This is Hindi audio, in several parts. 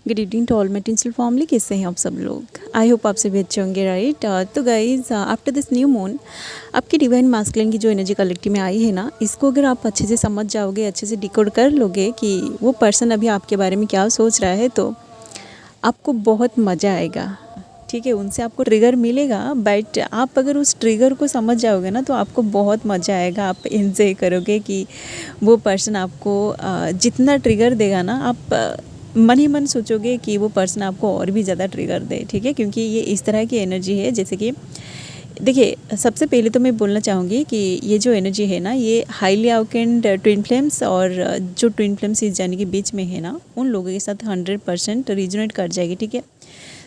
Good evening to all my tinsel family. कैसे हैं आप सब लोग? आई होप आप सभी अच्छे होंगे, राइट। तो guys, after this new moon आपकी डिवाइन मास्कुलिन की जो एनर्जी कलेक्टिव में आई है ना, इसको अगर आप अच्छे से समझ जाओगे, अच्छे से डिकोड कर लोगे कि वो पर्सन अभी आपके बारे में क्या सोच रहा है, तो आपको बहुत मज़ा आएगा। ठीक है, उनसे आपको ट्रिगर मिलेगा, बट आप अगर उस ट्रिगर को समझ जाओगे ना तो आपको बहुत मज़ा आएगा। आप एंजॉय करोगे कि वो पर्सन आपको जितना ट्रिगर देगा ना, आप मन ही मन सोचोगे कि वो पर्सन आपको और भी ज़्यादा ट्रिगर दे। ठीक है, क्योंकि ये इस तरह की एनर्जी है। जैसे कि देखिए, सबसे पहले तो मैं बोलना चाहूँगी कि ये जो एनर्जी है ना, ये हाईली अवेकेंड ट्विन फ्लेम्स और जो ट्विन फ्लेम्स इस जर्नी के बीच में है ना, उन लोगों के साथ 100% रिजोनेट कर जाएगी। ठीक है,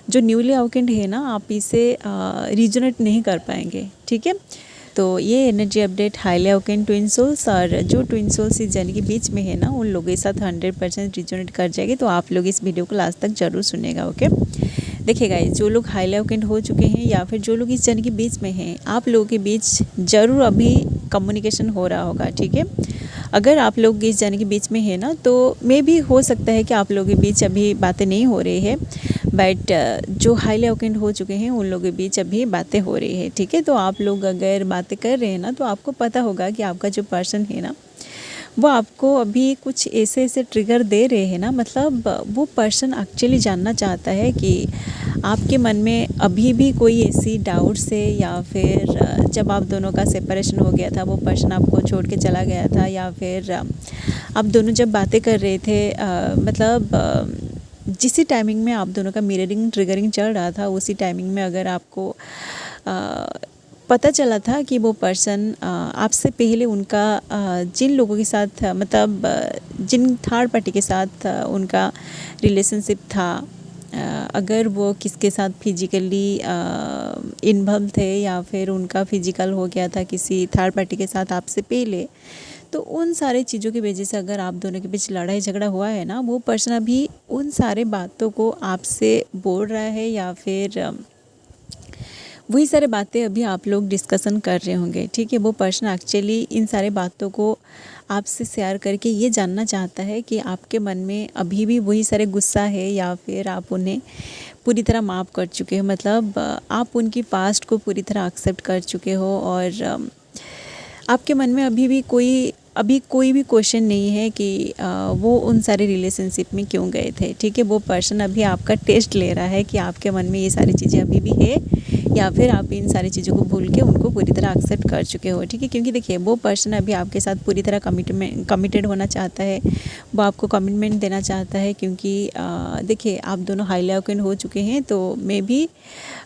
जो न्यूली अवेकेंड है ना, आप इसे रिजोनेट नहीं कर पाएंगे। ठीक है, तो ये energy update highly awakened twin souls और जो ट्विन सोल्स इस जर्नी के बीच में है ना, उन लोगों के साथ 100% रिजोनेट कर जाएगी। तो आप लोग इस वीडियो को लास्ट तक जरूर सुनिएगा। ओके, देखिए गाइस, जो लोग हाईली अवेकेंड हो चुके हैं या फिर जो लोग इस जर्नी के बीच में हैं, आप लोगों के बीच ज़रूर अभी कम्युनिकेशन हो रहा होगा। ठीक है, अगर आप लोग इस जर्नी के बीच में है ना, तो मे भी हो सकता है कि आप लोगों के बीच अभी बातें नहीं हो रही है, बट जो हाईली अवेकेंड हो चुके हैं उन लोगों के बीच अभी बातें हो रही है। ठीक है, तो आप लोग अगर बातें कर रहे हैं ना, तो आपको पता होगा कि आपका जो पर्सन है ना, वो आपको अभी कुछ ऐसे ऐसे ट्रिगर दे रहे हैं ना, मतलब वो पर्सन एक्चुअली जानना चाहता है कि आपके मन में अभी भी कोई ऐसी डाउट्स है, या फिर जब आप दोनों का सेपरेशन हो गया था, वो पर्सन आपको छोड़ के चला गया था, या फिर आप दोनों जब बातें कर रहे थे, मतलब जिस टाइमिंग में आप दोनों का मिररिंग ट्रिगरिंग चल रहा था, उसी टाइमिंग में अगर आपको पता चला था कि वो पर्सन आपसे पहले उनका जिन लोगों के साथ, मतलब जिन थर्ड पार्टी के साथ उनका रिलेशनशिप था, अगर वो किसके साथ फिजिकली इन्वॉल्व थे या फिर उनका फिजिकल हो गया था किसी थर्ड पार्टी के साथ आपसे पहले, तो उन सारे चीज़ों की वजह से अगर आप दोनों के बीच लड़ाई झगड़ा हुआ है ना, वो पर्सन अभी उन सारे बातों को आपसे बोल रहा है, या फिर वही सारे बातें अभी आप लोग डिस्कशन कर रहे होंगे। ठीक है, वो पर्सन एक्चुअली इन सारे बातों को आपसे शेयर करके ये जानना चाहता है कि आपके मन में अभी भी वही सारे गुस्सा है, या फिर आप उन्हें पूरी तरह माफ़ कर चुके हो, मतलब आप उनकी पास्ट को पूरी तरह एक्सेप्ट कर चुके हो, और आपके मन में अभी कोई भी क्वेश्चन नहीं है कि वो उन सारे रिलेशनशिप में क्यों गए थे। ठीक है, वो पर्सन अभी आपका टेस्ट ले रहा है कि आपके मन में ये सारी चीज़ें अभी भी है, या फिर आप इन सारी चीज़ों को भूल के उनको पूरी तरह एक्सेप्ट कर चुके हो। ठीक है, क्योंकि देखिए, वो पर्सन अभी आपके साथ पूरी तरह कमिटेड होना चाहता है, वो आपको कमिटमेंट देना चाहता है, क्योंकि देखिए, आप दोनों हाईली अवेकेंड हो चुके हैं। तो मे भी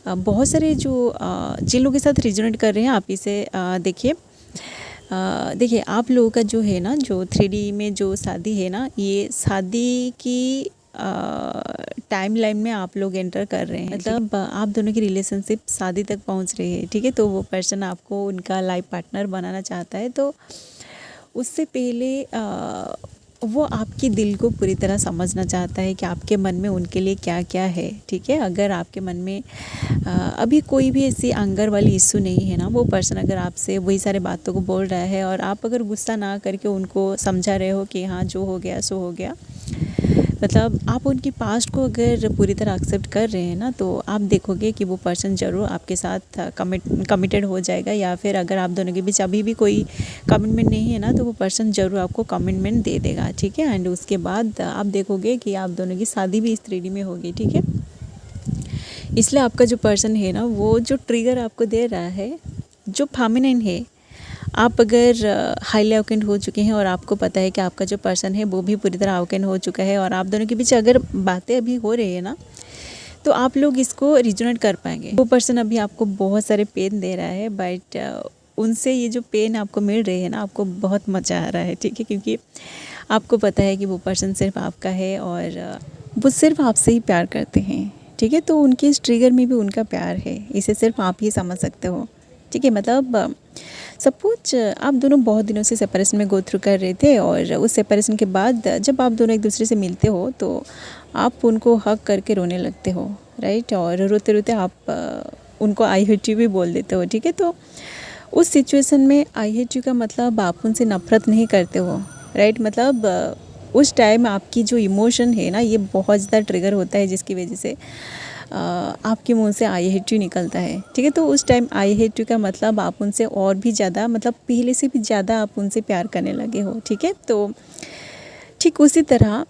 बहुत सारे जो जिन लोगों के साथ रिजोनेट कर रहे हैं, आप इसे देखिए, आप लोगों का जो है ना, जो 3D में जो शादी है ना, ये शादी की टाइम लाइन में आप लोग एंटर कर रहे हैं, मतलब आप दोनों की रिलेशनशिप शादी तक पहुंच रही है। ठीक है, तो वो पर्सन आपको उनका लाइफ पार्टनर बनाना चाहता है। तो उससे पहले वो आपकी दिल को पूरी तरह समझना चाहता है कि आपके मन में उनके लिए क्या क्या है। ठीक है, अगर आपके मन में अभी कोई भी ऐसी एंगर वाली इशू नहीं है ना, वो पर्सन अगर आपसे वही सारे बातों को बोल रहा है, और आप अगर गुस्सा ना करके उनको समझा रहे हो कि हाँ, जो हो गया सो हो गया, मतलब आप उनकी पास्ट को अगर पूरी तरह एक्सेप्ट कर रहे हैं ना, तो आप देखोगे कि वो पर्सन ज़रूर आपके साथ कमिटेड हो जाएगा, या फिर अगर आप दोनों के बीच अभी भी कोई कमिटमेंट नहीं है ना, तो वो पर्सन ज़रूर आपको कमिटमेंट दे देगा। ठीक है, एंड उसके बाद आप देखोगे कि आप दोनों की शादी भी इस 3D में होगी। ठीक है, इसलिए आपका जो पर्सन है ना, वो जो ट्रिगर आपको दे रहा है, जो फेमिनिन है, आप अगर हाईली अवेकेंड हो चुके हैं और आपको पता है कि आपका जो पर्सन है वो भी पूरी तरह अवेकेंड हो चुका है, और आप दोनों के बीच अगर बातें अभी हो रही है ना, तो आप लोग इसको रिजोनेट कर पाएंगे। वो पर्सन अभी आपको बहुत सारे पेन दे रहा है, बट उनसे ये जो पेन आपको मिल रही है ना, आपको बहुत मज़ा आ रहा है। ठीक है, क्योंकि आपको पता है कि वो पर्सन सिर्फ आपका है, और वो सिर्फ आपसे ही प्यार करते हैं। ठीक है, तो उनके इस ट्रिगर में भी उनका प्यार है, इसे सिर्फ आप ही समझ सकते हो। ठीक है, मतलब सपोज आप दोनों बहुत दिनों से सेपरेशन में गो थ्रू कर रहे थे, और उस सेपरेशन के बाद जब आप दोनों एक दूसरे से मिलते हो, तो आप उनको हग करके रोने लगते हो, राइट, और रोते रोते आप उनको आई हेट यू भी बोल देते हो। ठीक है, तो उस सिचुएशन में आई हेट यू का मतलब आप उनसे नफ़रत नहीं करते हो, राइट, मतलब उस टाइम आपकी जो इमोशन है ना ये बहुत ज़्यादा ट्रिगर होता है, जिसकी वजह से आपके मुंह से आई हेट यू निकलता है। ठीक है, तो उस टाइम आई हेट यू का मतलब आप उनसे और भी ज़्यादा, मतलब पहले से भी ज़्यादा आप उनसे प्यार करने लगे हो। ठीक है, तो ठीक उसी तरह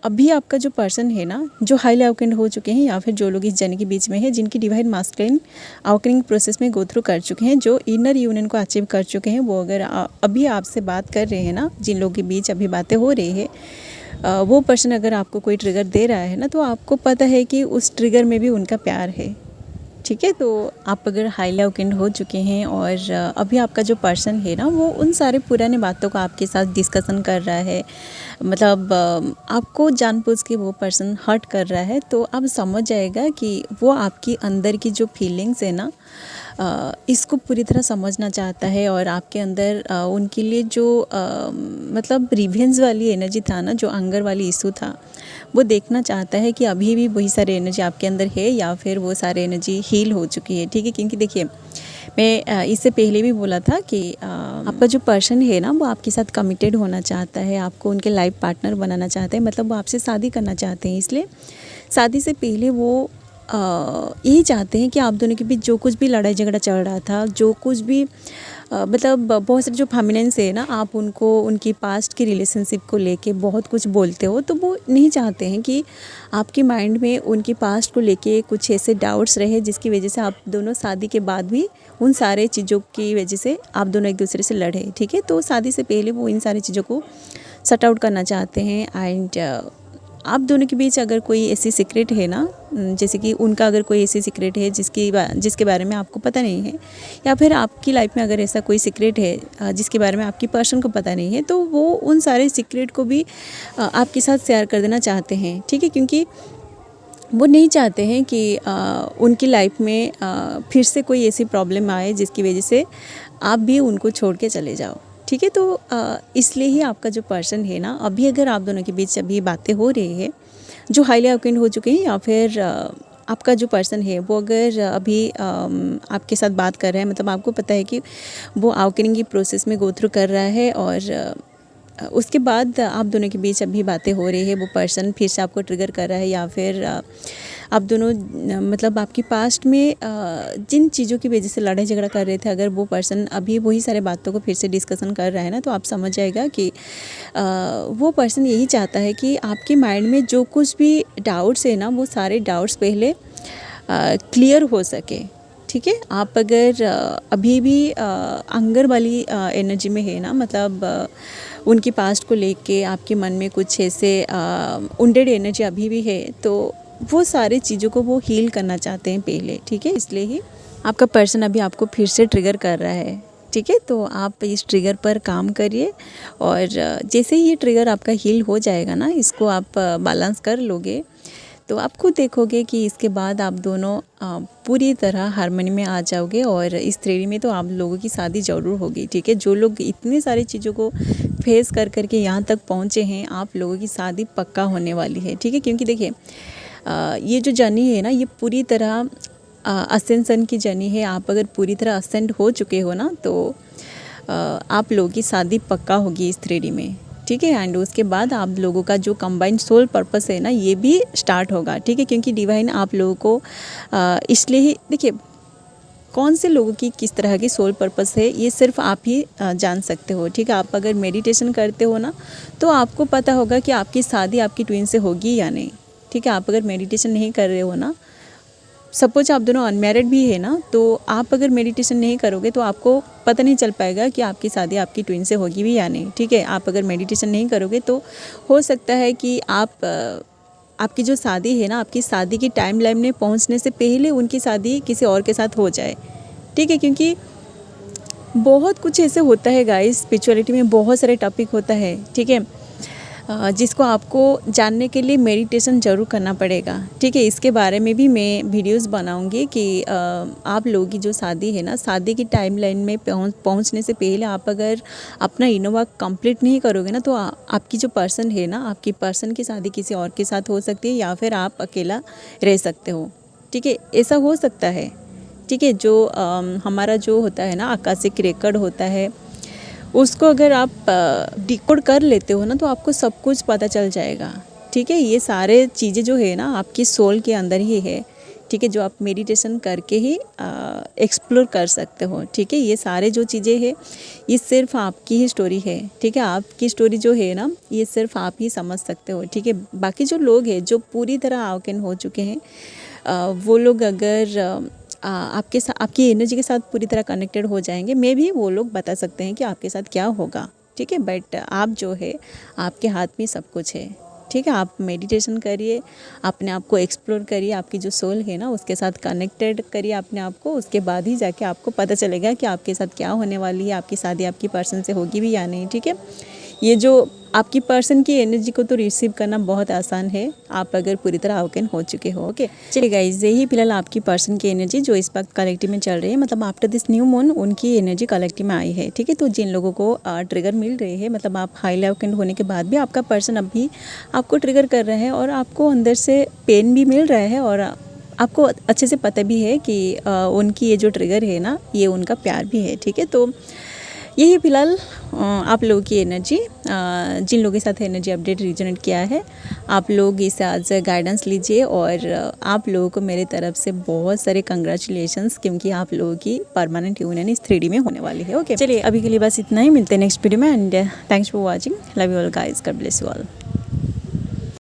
अभी आपका जो पर्सन है ना, जो हाईली अवेकेंड हो चुके हैं या फिर जो लोग इस जर्नी के बीच में हैं, जिनकी डिवाइन मास्कुलिन अवेकनिंग प्रोसेस में गो थ्रू कर चुके हैं, जो इनर यूनियन को अचीव कर चुके हैं, वो अगर अभी आपसे बात कर रहे हैं ना, जिन लोगों के बीच अभी बातें हो रही है, वो पर्सन अगर आपको कोई ट्रिगर दे रहा है ना, तो आपको पता है कि उस ट्रिगर में भी उनका प्यार है। ठीक है, तो आप अगर हाईली अवेकेंड हो चुके हैं और अभी आपका जो पर्सन है ना, वो उन सारे पुराने बातों को आपके साथ डिस्कशन कर रहा है, मतलब आपको जानबूझ के वो पर्सन हर्ट कर रहा है, तो आप समझ जाएगा कि वो आपकी अंदर की जो फीलिंग्स है ना, इसको पूरी तरह समझना चाहता है और आपके अंदर उनके लिए जो मतलब रिवेंज वाली एनर्जी था ना, जो एंगर वाली इशू था, वो देखना चाहता है कि अभी भी वही सारी एनर्जी आपके अंदर है या फिर वो सारी एनर्जी हील हो चुकी है। ठीक है, क्योंकि देखिए मैं इससे पहले भी बोला था कि आपका जो पर्सन है ना, वो आपके साथ कमिटेड होना चाहता है, आपको उनके लाइफ पार्टनर बनाना चाहते हैं, मतलब वो आपसे शादी करना चाहते हैं। इसलिए शादी से पहले वो यही चाहते हैं कि आप दोनों के बीच जो कुछ भी लड़ाई झगड़ा चल रहा था, जो कुछ भी मतलब बहुत सारे जो फेमिनिन्स है ना, आप उनको उनकी पास्ट की रिलेशनशिप को लेके बहुत कुछ बोलते हो, तो वो नहीं चाहते हैं कि आपके माइंड में उनकी पास्ट को लेके कुछ ऐसे डाउट्स रहे जिसकी वजह से आप दोनों शादी के बाद भी उन सारे चीज़ों की वजह से आप दोनों एक दूसरे से लड़े। ठीक है, तो शादी से पहले वो इन सारी चीज़ों को सट आउट करना चाहते हैं। एंड आप दोनों के बीच अगर कोई ऐसी सीक्रेट है ना, जैसे कि उनका अगर कोई ऐसी सीक्रेट है जिसके बारे में आपको पता नहीं है, या फिर आपकी लाइफ में अगर ऐसा कोई सीक्रेट है जिसके बारे में आपकी पर्सन को पता नहीं है, तो वो उन सारे सीक्रेट को भी आपके साथ शेयर कर देना चाहते हैं। ठीक है, क्योंकि वो नहीं चाहते हैं कि उनकी लाइफ में फिर से कोई ऐसी प्रॉब्लम आए जिसकी वजह से आप भी उनको छोड़ के चले जाओ। ठीक है, तो इसलिए ही आपका जो पर्सन है ना, अभी अगर आप दोनों के बीच अभी बातें हो रही है, जो हाईली अवेकेंड हो चुके हैं या फिर आपका जो पर्सन है वो अगर अभी आपके साथ बात कर रहा है, मतलब आपको पता है कि वो अवेकनिंग की प्रोसेस में गो थ्रू कर रहा है और उसके बाद आप दोनों के बीच अभी बातें हो रही है, वो पर्सन फिर से आपको ट्रिगर कर रहा है, या फिर आप दोनों मतलब आपकी पास्ट में जिन चीज़ों की वजह से लड़ाई झगड़ा कर रहे थे, अगर वो पर्सन अभी वही सारे बातों को फिर से डिस्कशन कर रहा है ना, तो आप समझ जाएगा कि वो पर्सन यही चाहता है कि आपके माइंड में जो कुछ भी डाउट्स है ना, वो सारे डाउट्स पहले क्लियर हो सके। ठीक है, आप अगर अभी भी एंगर वाली एनर्जी में है ना, मतलब उनकी पास्ट को लेके आपके मन में कुछ ऐसे उंडेड एनर्जी अभी भी है, तो वो सारी चीज़ों को वो हील करना चाहते हैं पहले। ठीक है, इसलिए ही आपका पर्सन अभी आपको फिर से ट्रिगर कर रहा है। ठीक है, तो आप इस ट्रिगर पर काम करिए और जैसे ही ये ट्रिगर आपका हील हो जाएगा ना, इसको आप बैलेंस कर लोगे, तो आप खुद देखोगे कि इसके बाद आप दोनों पूरी तरह हार्मनी में आ जाओगे और इस थ्रेडी में तो आप लोगों की शादी ज़रूर होगी। ठीक है, जो लोग इतनी सारी चीज़ों को फेस कर करके यहाँ तक पहुँचे हैं, आप लोगों की शादी पक्का होने वाली है। ठीक है, क्योंकि देखिए ये जो जर्नी है ना, ये पूरी तरह असेंशन की जर्नी है। आप अगर पूरी तरह असेंड हो चुके हो ना, तो आप लोगों की शादी पक्का होगी इस थ्रेडी में। ठीक है, एंड उसके बाद आप लोगों का जो कंबाइंड सोल पर्पस है ना, ये भी स्टार्ट होगा। ठीक है, क्योंकि डिवाइन आप लोगों को इसलिए ही, देखिए कौन से लोगों की किस तरह की सोल पर्पस है ये सिर्फ आप ही जान सकते हो। ठीक है, आप अगर मेडिटेशन करते हो ना, तो आपको पता होगा कि आपकी शादी आपकी ट्विन से होगी या नहीं। ठीक है, आप अगर मेडिटेशन नहीं कर रहे हो ना, सपोज आप दोनों अनमैरिड भी है ना, तो आप अगर मेडिटेशन नहीं करोगे तो आपको पता नहीं चल पाएगा कि आपकी शादी आपकी ट्विन से होगी भी या नहीं। ठीक है, आप अगर मेडिटेशन नहीं करोगे तो हो सकता है कि आपकी जो शादी है ना, आपकी शादी की टाइम लाइन में पहुंचने से पहले उनकी शादी किसी और के साथ हो जाए। ठीक है, क्योंकि बहुत कुछ ऐसे होता है गाइस, स्पिरिचुअलिटी में बहुत सारे टॉपिक होता है। ठीक है, जिसको आपको जानने के लिए मेडिटेशन ज़रूर करना पड़ेगा। ठीक है, इसके बारे में भी मैं वीडियोस बनाऊंगी कि आप लोगों की जो शादी है ना, शादी की टाइमलाइन में पहुंचने से पहले आप अगर अपना इनोवा कंप्लीट नहीं करोगे ना, तो आपकी जो पर्सन है ना, आपकी पर्सन की शादी किसी और के साथ हो सकती है, या फिर आप अकेला रह सकते हो। ठीक है, ऐसा हो सकता है। ठीक है, जो हमारा जो होता है ना, आकाशिक रिकॉर्ड होता है, उसको अगर आप डिकोड कर लेते हो ना तो आपको सब कुछ पता चल जाएगा। ठीक है, ये सारे चीज़ें जो है ना आपकी सोल के अंदर ही है। ठीक है, जो आप मेडिटेशन करके ही एक्सप्लोर कर सकते हो। ठीक है, ये सारे जो चीज़ें हैं ये सिर्फ आपकी ही स्टोरी है। ठीक है, आपकी स्टोरी जो है ना ये सिर्फ आप ही समझ सकते हो। ठीक है, बाकी जो लोग हैं जो पूरी तरह अवेकन हो चुके हैं वो लोग अगर आपके साथ आपकी एनर्जी के साथ पूरी तरह कनेक्टेड हो जाएंगे, मे भी वो लोग बता सकते हैं कि आपके साथ क्या होगा। ठीक है, बट आप जो है आपके हाथ में सब कुछ है। ठीक है, आप मेडिटेशन करिए, अपने आप को एक्सप्लोर करिए, आपकी जो सोल है ना उसके साथ कनेक्टेड करिए अपने आप को। उसके बाद ही जाके आपको पता चलेगा कि आपके साथ क्या होने वाली है, आपकी शादी आपकी पर्सन से होगी भी या नहीं। ठीक है, ये जो आपकी पर्सन की एनर्जी को तो रिसीव करना बहुत आसान है, आप अगर पूरी तरह अवेकन हो चुके हो। ओके, चलिए गाइस, यही फिलहाल आपकी पर्सन की एनर्जी जो इस वक्त कलेक्टिव में चल रही है, मतलब आफ्टर दिस न्यू मून उनकी एनर्जी कलेक्टिव में आई है। ठीक है, तो जिन लोगों को ट्रिगर मिल रहे हैं, मतलब आप हाईली अवेकन होने के बाद भी आपका पर्सन अभी आपको ट्रिगर कर रहा है और आपको अंदर से पेन भी मिल रहा है और आपको अच्छे से पता भी है कि उनकी ये जो ट्रिगर है ना ये उनका प्यार भी है। ठीक है, तो यही फ़िलहाल आप लोगों की एनर्जी, जिन लोगों के साथ एनर्जी अपडेट रिजोनेट किया है, आप लोग इसे आज गाइडेंस लीजिए और आप लोगों को मेरे तरफ से बहुत सारे कंग्रेचुलेशंस, क्योंकि आप लोगों की परमानेंट यूनियन इस 3D में होने वाली है। ओके, चलिए अभी के लिए बस इतना ही, मिलते हैं नेक्स्ट वीडियो में and thanks for watching, love you all guys, God bless you all.